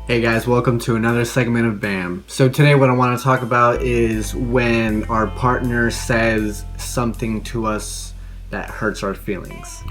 Hey guys, welcome to another segment of BAM. So today what I want to talk about is when our partner says something to us that hurts our feelings.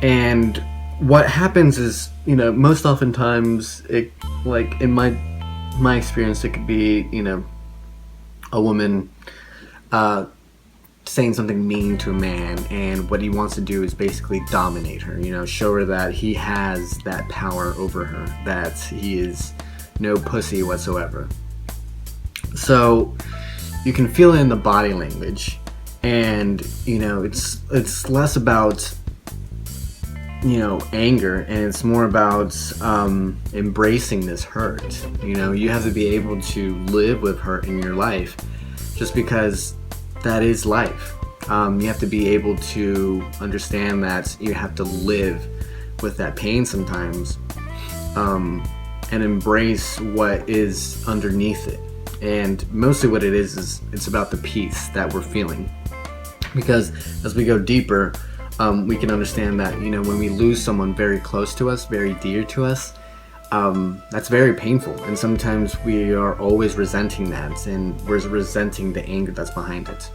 And what happens is, most oftentimes it, like in my experience, it could be, a woman saying something mean to a man, and what he wants to do is basically dominate her, show her that he has that power over her, that he is no pussy whatsoever. So you can feel it in the body language, and it's less about anger, and it's more about embracing this hurt. You have to be able to live with hurt in your life, just because that is life. You have to be able to understand that you have to live with that pain sometimes, and embrace what is underneath it. And mostly what it is it's about the peace that we're feeling. Because as we go deeper, we can understand that, when we lose someone very close to us, very dear to us, that's very painful. And sometimes we are always resenting that, and we're resenting the anger that's behind it.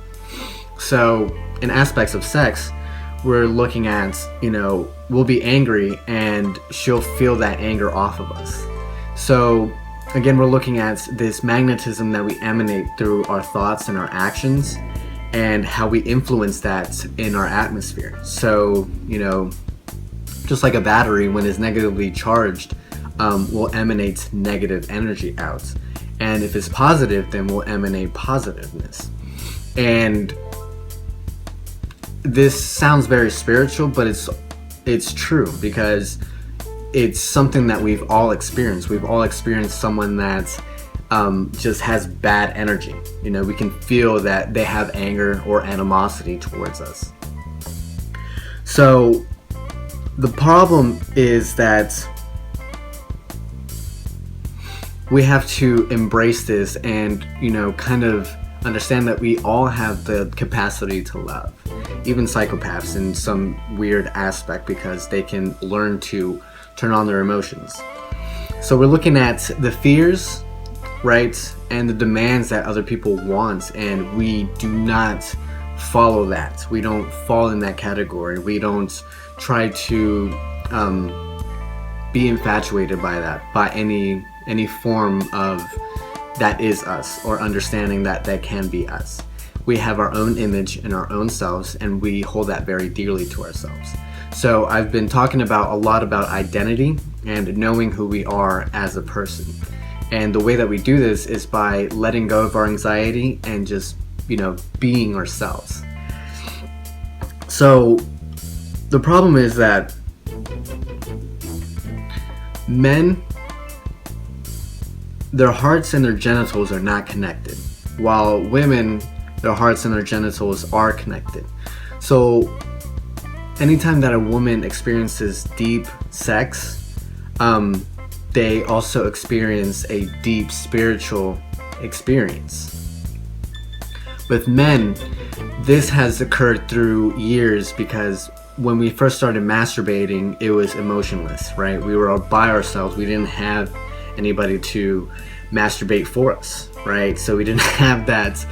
So in aspects of sex, we're looking at, we'll be angry and she'll feel that anger off of us. So again, we're looking at this magnetism that we emanate through our thoughts and our actions, and how we influence that in our atmosphere. So, just like a battery, when it's negatively charged, will emanate negative energy out. And if it's positive, then we'll emanate positiveness. And this sounds very spiritual, but it's true, because it's something that we've all experienced. We've all experienced someone that just has bad energy. We can feel that they have anger or animosity towards us. So the problem is that we have to embrace this and, kind of understand that we all have the capacity to love. Even psychopaths in some weird aspect, because they can learn to turn on their emotions. So we're looking at the fears, right, and the demands that other people want, and we do not follow that. We don't fall in that category. We don't try to be infatuated by that, by any form of that is us, or understanding that can be us. We have our own image and our own selves, and we hold that very dearly to ourselves. So I've been talking a lot about identity and knowing who we are as a person. And the way that we do this is by letting go of our anxiety and just, being ourselves. So the problem is that men, their hearts and their genitals are not connected, while women, their hearts and their genitals are connected. So anytime that a woman experiences deep sex, they also experience a deep spiritual experience. With men, this has occurred through years, because when we first started masturbating, it was emotionless, right? We were all by ourselves. We didn't have anybody to masturbate for us, right? So we didn't have that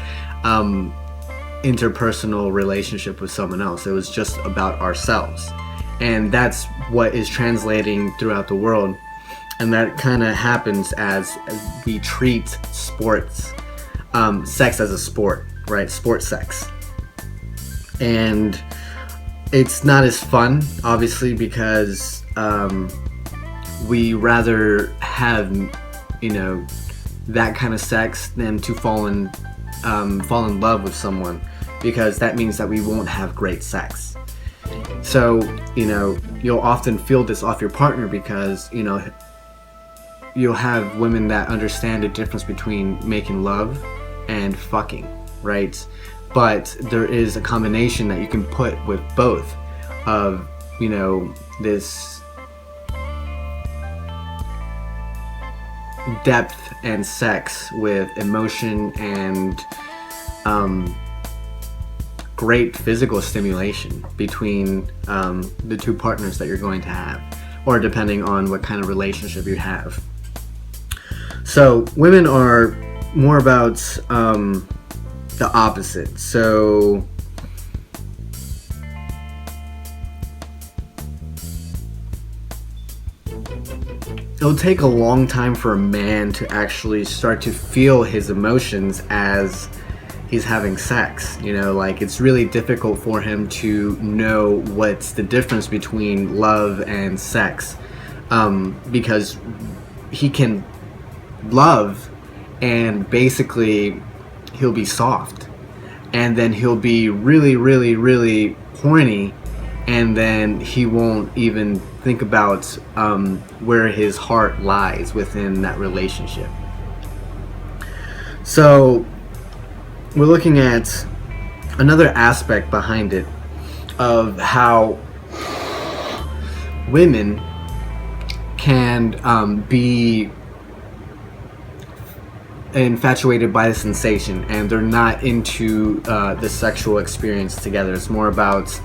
interpersonal relationship with someone else. It was just about ourselves. And that's what is translating throughout the world. And that kind of happens as we treat sports, sex as a sport, right? Sport sex. And it's not as fun, obviously, because we rather have, that kind of sex than to fall in love with someone, because that means that we won't have great sex. So, you'll often feel this off your partner, because, you'll have women that understand the difference between making love and fucking, right? But there is a combination that you can put with both of, this depth and sex with emotion and great physical stimulation between the two partners that you're going to have. or depending on what kind of relationship you have. So women are more about the opposite. So it'll take a long time for a man to actually start to feel his emotions as he's having sex. Like, it's really difficult for him to know what's the difference between love and sex, because he can love and basically he'll be soft, and then he'll be really, really, really horny, and then he won't even think about where his heart lies within that relationship. So we're looking at another aspect behind it of how women can be infatuated by the sensation, and they're not into the sexual experience together. It's more about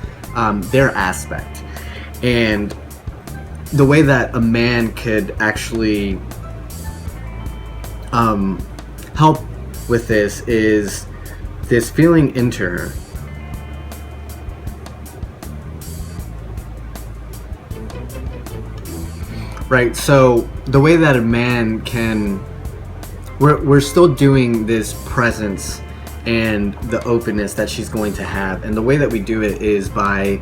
their aspect. And the way that a man could actually help with this is this feeling into her. Right, so the way that a man can, we're still doing this presence and the openness that she's going to have, and the way that we do it is by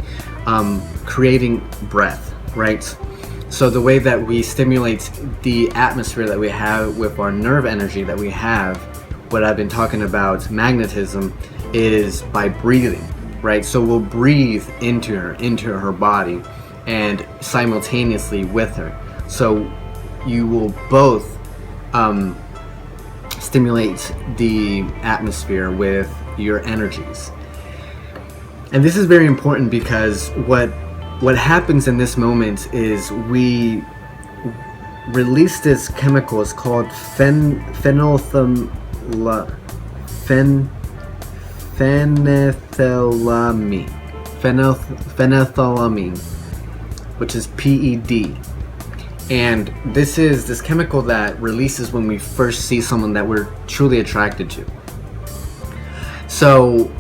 creating breath, right? So the way that we stimulate the atmosphere that we have with our nerve energy that we have, what I've been talking about, magnetism, is by breathing, right? So we'll breathe into her body, and simultaneously with her. So you will both stimulate the atmosphere with your energies. And this is very important because what happens in this moment is we release this chemical. It's called phenethylamine, which is PED. And this is this chemical that releases when we first see someone that we're truly attracted to. So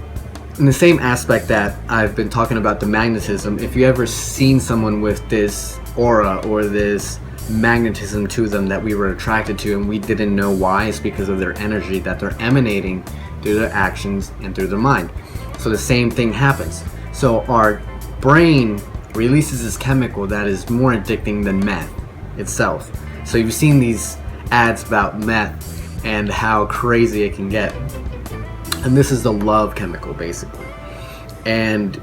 in the same aspect that I've been talking about the magnetism, if you ever seen someone with this aura or this magnetism to them that we were attracted to and we didn't know why, it's because of their energy that they're emanating through their actions and through their mind. So the same thing happens. So our brain releases this chemical that is more addicting than meth itself. So you've seen these ads about meth and how crazy it can get. And this is the love chemical, basically. And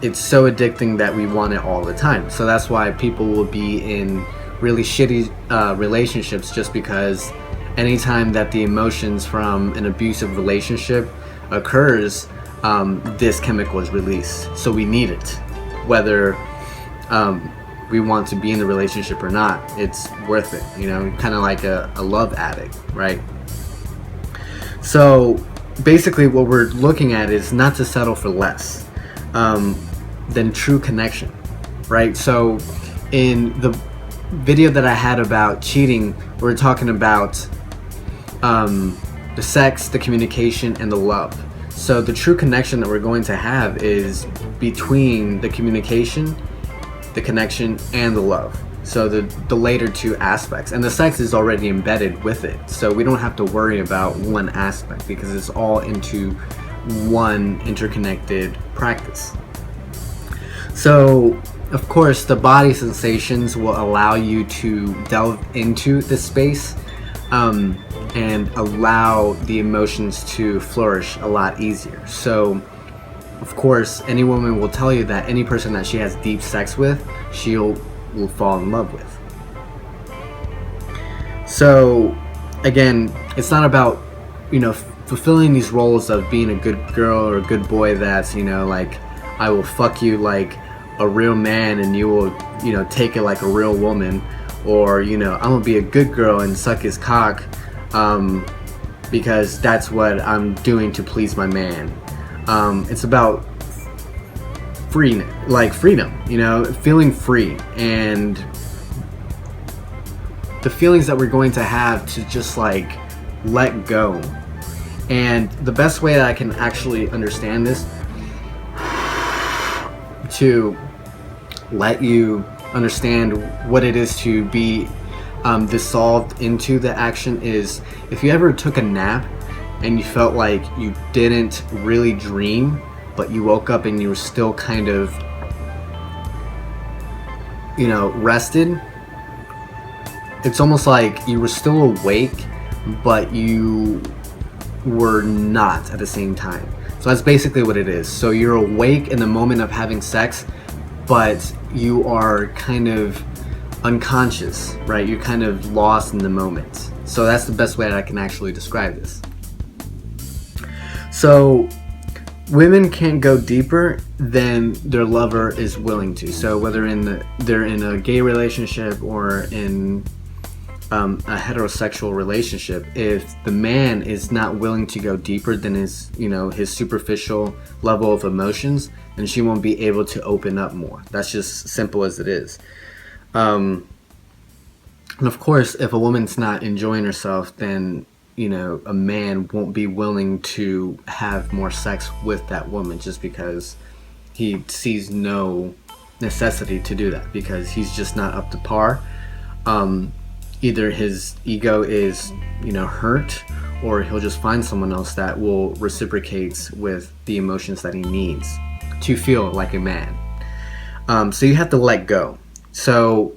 it's so addicting that we want it all the time. So that's why people will be in really shitty relationships, just because anytime that the emotions from an abusive relationship occurs, this chemical is released. So we need it. Whether we want to be in the relationship or not, it's worth it, kind of like a love addict, right? So basically what we're looking at is not to settle for less than true connection, right? So in the video that I had about cheating, we're talking about the sex, the communication, and the love. So the true connection that we're going to have is between the communication, the connection, and the love. So the later two aspects, and the sex is already embedded with it, so we don't have to worry about one aspect because it's all into one interconnected practice. So of course the body sensations will allow you to delve into this space and allow the emotions to flourish a lot easier. So of course, any woman will tell you that any person that she has deep sex with, will fall in love with. So again, it's not about, fulfilling these roles of being a good girl or a good boy that's, like, I will fuck you like a real man and you will, take it like a real woman, or, I'm gonna be a good girl and suck his cock because that's what I'm doing to please my man. It's about freedom, feeling free. And the feelings that we're going to have to just like let go. And the best way that I can actually understand this, to let you understand what it is to be dissolved into the action, is if you ever took a nap and you felt like you didn't really dream, but you woke up and you were still kind of, you know, rested. It's almost like you were still awake, but you were not at the same time. So that's basically what it is. So you're awake in the moment of having sex, but you are kind of unconscious, right? You're kind of lost in the moment. So that's the best way that I can actually describe this. So women can't go deeper than their lover is willing to. So whether they're in a gay relationship or in a heterosexual relationship, if the man is not willing to go deeper than his superficial level of emotions, then she won't be able to open up more. That's just simple as it is. And of course, if a woman's not enjoying herself, then a man won't be willing to have more sex with that woman, just because he sees no necessity to do that, because he's just not up to par. Either his ego is hurt, or he'll just find someone else that will reciprocate with the emotions that he needs to feel like a man. So you have to let go. So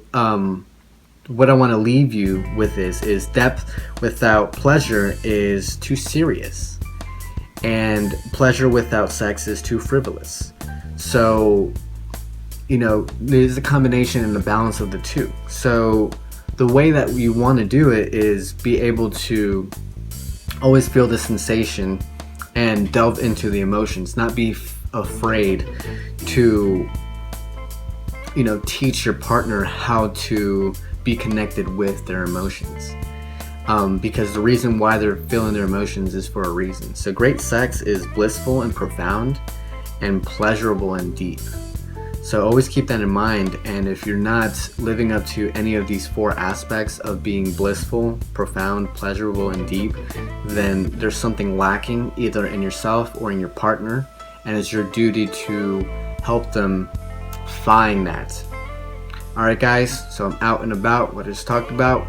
what I want to leave you with is depth without pleasure is too serious, and pleasure without sex is too frivolous. So there's a combination and a balance of the two. So the way that you want to do it is be able to always feel the sensation and delve into the emotions, not be afraid to teach your partner how to be connected with their emotions, because the reason why they're feeling their emotions is for a reason. So great sex is blissful and profound and pleasurable and deep. So always keep that in mind. And if you're not living up to any of these four aspects of being blissful, profound, pleasurable, and deep, then there's something lacking either in yourself or in your partner, and it's your duty to help them find that. Alright guys, so I'm out and about what I just talked about.